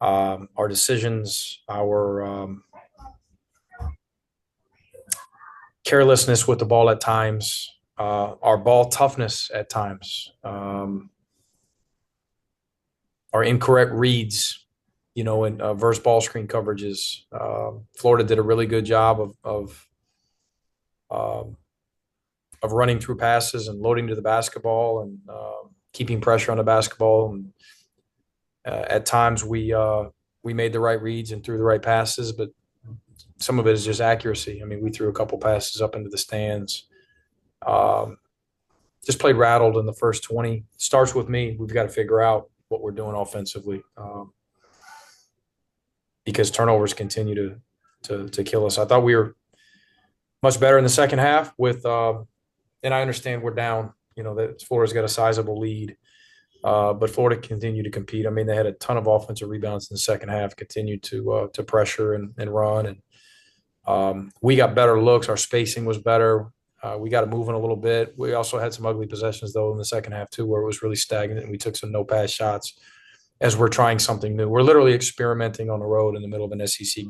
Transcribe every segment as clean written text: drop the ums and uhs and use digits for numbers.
Our decisions, our carelessness with the ball at times, our ball toughness at times, our incorrect reads, in verse ball screen coverages. Florida did a really good job um, of running through passes and loading to the basketball and keeping pressure on the basketball. And at times we made the right reads and threw the right passes, but some of it is just accuracy. I mean, we threw a couple passes up into the stands. Um, just played rattled in the first 20. Starts with me. We've got to figure out what we're doing offensively because turnovers continue to kill us. I thought we were much better in the second half and I understand we're down. That Florida's got a sizable lead, but Florida continued to compete. I mean, they had a ton of offensive rebounds in the second half, continued to pressure and run, and we got better looks. Our spacing was better. We got it moving a little bit. We also had some ugly possessions, though, in the second half, too, where it was really stagnant, and we took some no-pass shots as we're trying something new. We're literally experimenting on the road in the middle of an SEC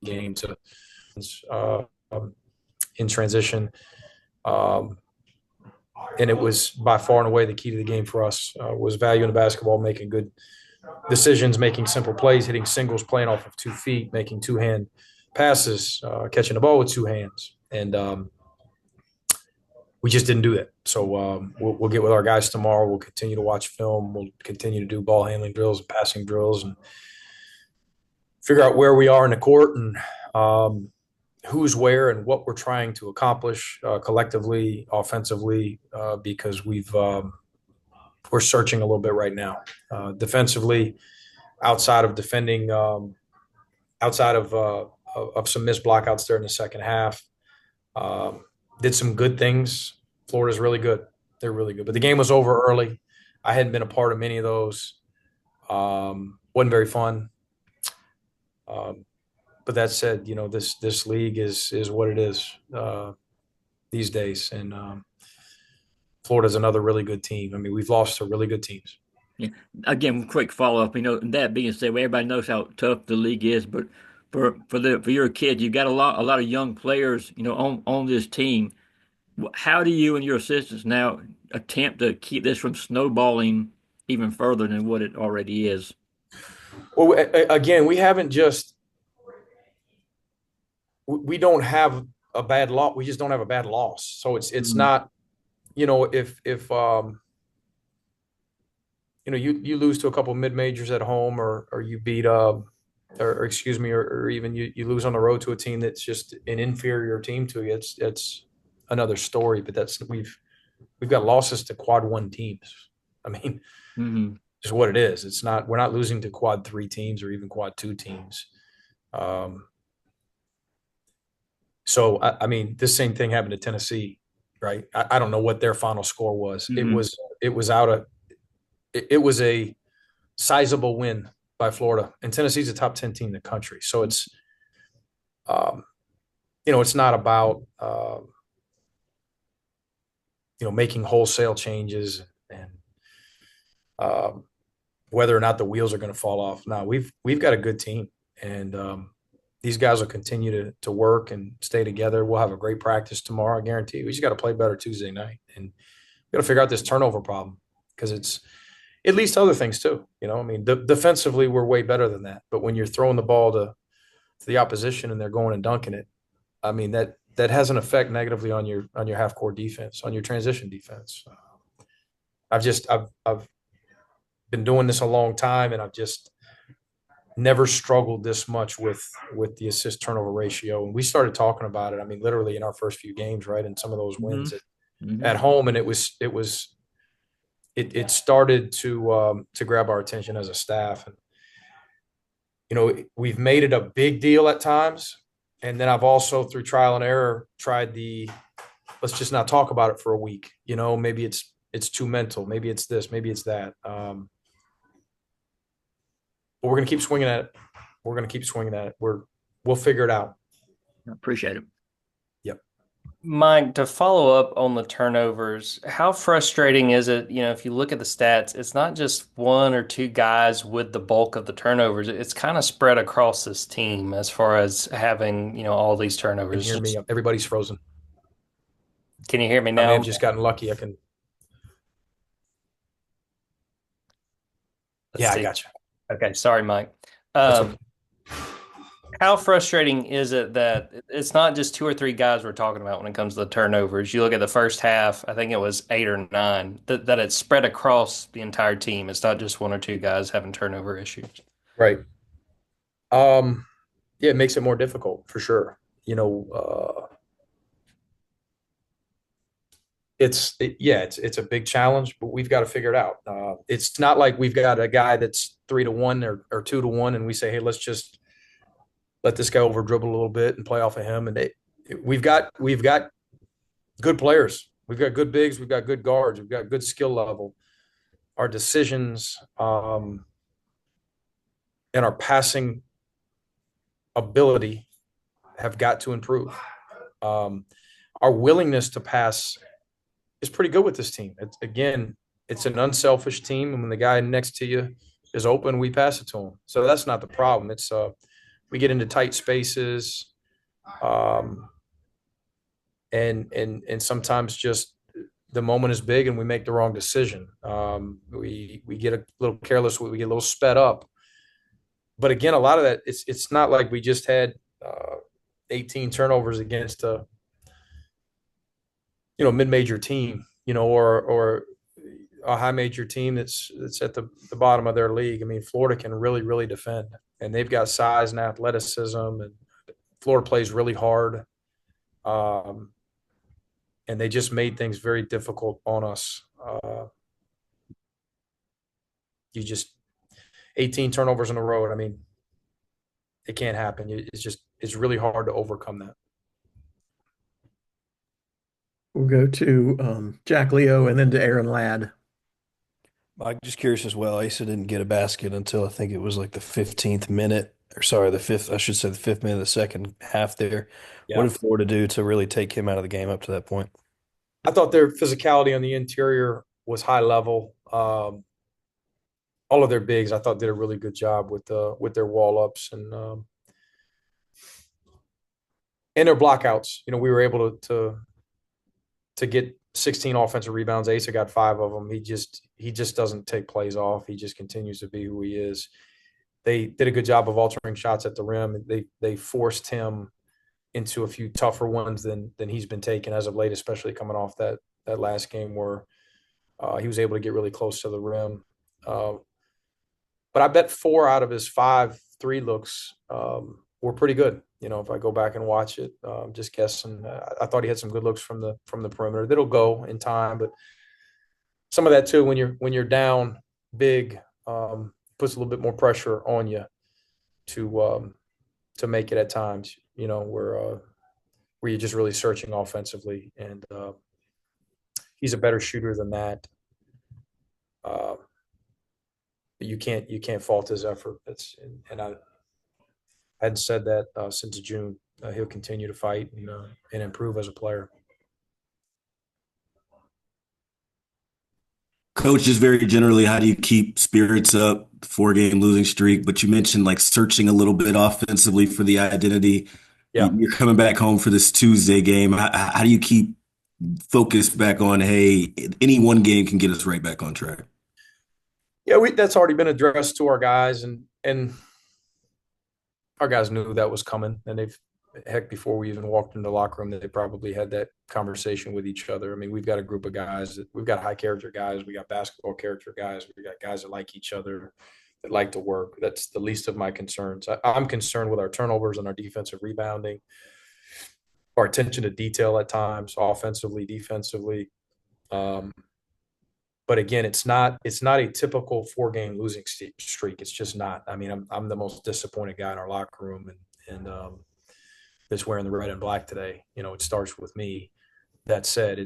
game to uh, in transition. Um, and it was by far and away the key to the game for us was valuing the basketball, making good decisions, making simple plays, hitting singles, playing off of 2 feet, making two-hand passes, catching the ball with two hands. And we just didn't do that. So we'll get with our guys tomorrow. We'll continue to watch film. We'll continue to do ball handling drills and passing drills and figure out where we are in the court and who's where and what we're trying to accomplish collectively, offensively, because we're searching a little bit right now. Defensively, outside of defending, outside of some missed blockouts there in the second half, did some good things. Florida's really good. They're really good. But the game was over early. I hadn't been a part of many of those. Wasn't very fun. But that said, this league is what it is these days, and Florida's another really good team. I mean, we've lost to really good teams. Yeah. Again, quick follow up. That being said, everybody knows how tough the league is, but for your kids, you've got a lot of young players, on this team. How do you and your assistants now attempt to keep this from snowballing even further than what it already is? Well, again, we haven't just we don't have a bad loss. We just don't have a bad loss. So it's Mhm. not, if you lose to a couple mid majors at home, or you beat or excuse me, or even you lose on the road to a team that's just an inferior team to you. It's another story. But we've got losses to quad one teams. I mean, Mhm. just what it is. It's not We're not losing to quad three teams or even quad two teams. Um, so I mean, this same thing happened to Tennessee, right? I don't know what their final score was. It Mhm. was it was out of it was a sizable win by Florida, and Tennessee's a top 10 team in the country. So um, it's not about making wholesale changes and um, whether or not the wheels are going to fall off. No, we've got a good team, and these guys will continue to work and stay together. We'll have a great practice tomorrow. I guarantee you. We just got to play better Tuesday night, and we got to figure out this turnover problem because it leads to other things too. I mean, defensively we're way better than that, but when you're throwing the ball to the opposition and they're going and dunking it, I mean that has an effect negatively on your half court defense, on your transition defense. I've been doing this a long time, and I've just never struggled this much with the assist turnover ratio. And we started talking about it. I mean, literally in our first few games, right, and some of those wins Mhm. at Mhm. home, and it started to grab our attention as a staff. And we've made it a big deal at times, and then I've also through trial and error tried the let's just not talk about it for a week. Maybe it's too mental, maybe it's this, maybe it's that. But we're gonna keep swinging at it. We'll figure it out. I appreciate it. Yep. Mike, to follow up on the turnovers, how frustrating is it? If you look at the stats, it's not just one or two guys with the bulk of the turnovers. It's kind of spread across this team as far as having, all these Can turnovers. you hear me? Everybody's frozen. Can you hear me I may have now? just gotten lucky. I can. Let's Yeah, I see. got you. Okay, sorry, Mike. That's okay. Um, how frustrating is it that it's not just two or three guys we're talking about when it comes to the turnovers? You look at the first half, I think it was eight or nine, that it's spread across the entire team. It's not just one or two guys having turnover issues. Right. Um, yeah, it makes it more difficult for sure. It's a big challenge, but we've got to figure it out. It's not like we've got a guy that's 3-1 or 2-1, and we say, hey, let's just let this guy over dribble a little bit and play off of him. We've got good players. We've got good bigs. We've got good guards. We've got good skill level. Our decisions and our passing ability have got to improve. Um, our willingness to pass is pretty good with this team. It's an unselfish team, and when the guy next to you is open, we pass it to him. So that's not the problem. It's we get into tight spaces, um, and sometimes just the moment is big, and we make the wrong decision. We get a little careless, we get a little sped up. But again, a lot of that it's not like we just had 18 turnovers against a mid-major team, or a high major team that's at the bottom of their league. I mean, Florida can really, really defend, and they've got size and athleticism, and Florida plays really hard. Um, and they just made things very difficult on us. You just 18 turnovers in a row. I mean, it can't happen. It's really hard to overcome that. We'll go to Jack Leo and then to Aaron Ladd. I'm just curious as well. Asa didn't get a basket until I think it was like the 15th minute, or sorry, the fifth, I should say the fifth minute of the second half there. What Yeah, did Florida do to really take him out of the game up to that point? I thought their physicality on the interior was high level. All of their bigs, I thought, did a really good job with their wall ups and their blockouts. We were able to get 16 offensive rebounds. Asa got 5 of them. He just doesn't take plays off. He just continues to be who he is. They did a good job of altering shots at the rim. They forced him into a few tougher ones than he's been taking as of late, especially coming off that last game where he was able to get really close to the rim. But I bet 4 out of his 5 3 looks were pretty good. If I go back and watch it, just guessing, I thought he had some good looks from the perimeter. That'll go in time, but some of that too, when you're down big, puts a little bit more pressure on you to make it at times. Where you're just really searching offensively, and he's a better shooter than that. Uh, you can't fault his effort. And I hadn't said that since June. He'll continue to fight and improve as a player. Coach, just very generally, how do you keep spirits up, 4-game losing streak? But you mentioned like searching a little bit offensively for the identity. Yeah, You're coming back home for this Tuesday game. How do you keep focused back on, hey, any one game can get us right back on track? yeah, that's already been addressed to our guys, and our guys knew that was coming, and heck, before we even walked in the locker room, they probably had that conversation with each other. I mean, we've got a group of guys we've got high character guys, we got basketball character guys, we got guys that like each other, that like to work. That's the least of my concerns. I'm concerned with our turnovers and our defensive rebounding, our attention to detail at times, offensively, defensively. Um, but again, it's not a typical 4-game losing streak. It's just not. I mean, I'm the most disappointed guy in our locker room, and that's wearing the red and black today. It starts with me. That said,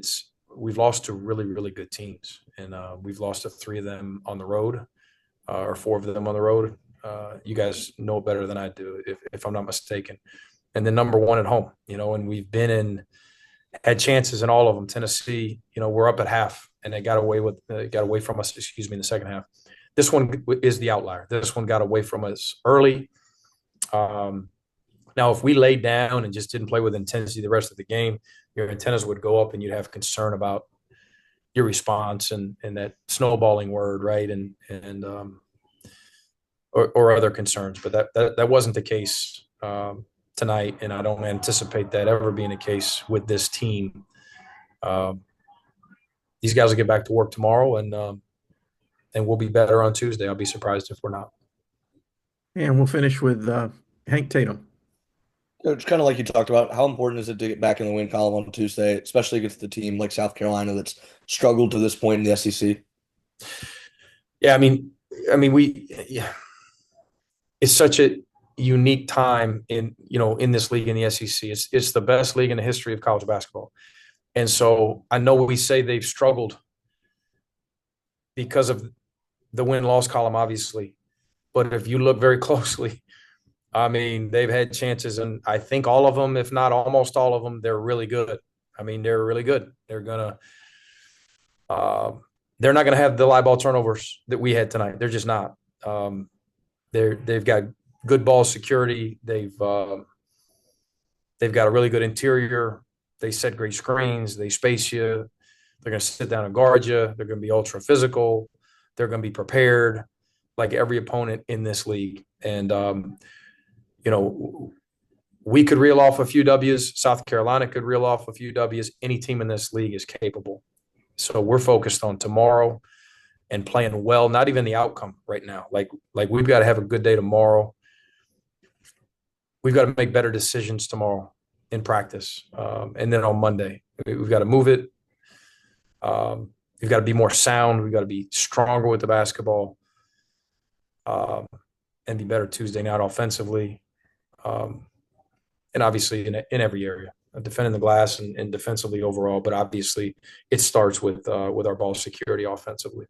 we've lost to really, really good teams, and we've lost to 3 of them on the road, or 4 of them on the road. You guys know better than I do, if I'm not mistaken. And then number 1 at home. And we've been had chances in all of them. Tennessee, we're up at half, and they got away from us. Excuse me, in the second half. This one is the outlier. This one got away from us early. Now, if we laid down and just didn't play with intensity the rest of the game, your antennas would go up, and you'd have concern about your response and that snowballing word, right? Or other concerns. But that wasn't the case tonight, and I don't anticipate that ever being the case with this team. These guys will get back to work tomorrow, and we'll be better on Tuesday. I'll be surprised if we're not. And we'll finish with Hank Tatum. It's kind of like you talked about. How important is it to get back in the win column on Tuesday, especially against the team like South Carolina that's struggled to this point in the SEC? Yeah, it's such a unique time in this league in the SEC. It's the best league in the history of college basketball, and so I know we say they've struggled because of the win-loss column, obviously, but if you look very closely, they've had chances, and I think all of them, if not almost all of them, they're really good. They're really good. They're not gonna have the live ball turnovers that we had tonight. They're just not. They've got good ball security. They've got a really good interior. They set great screens. They space you. They're going to sit down and guard you. They're going to be ultra physical. They're going to be prepared like every opponent in this league. And, we could reel off a few W's. South Carolina could reel off a few W's. Any team in this league is capable. So we're focused on tomorrow and playing well, not even the outcome right now. Like we've got to have a good day tomorrow. We've got to make better decisions tomorrow in practice. And then on Monday, we've got to move it. We've got to be more sound. We've got to be stronger with the basketball and be better Tuesday night offensively. And obviously in every area, defending the glass and defensively overall. But obviously it starts with our ball security offensively.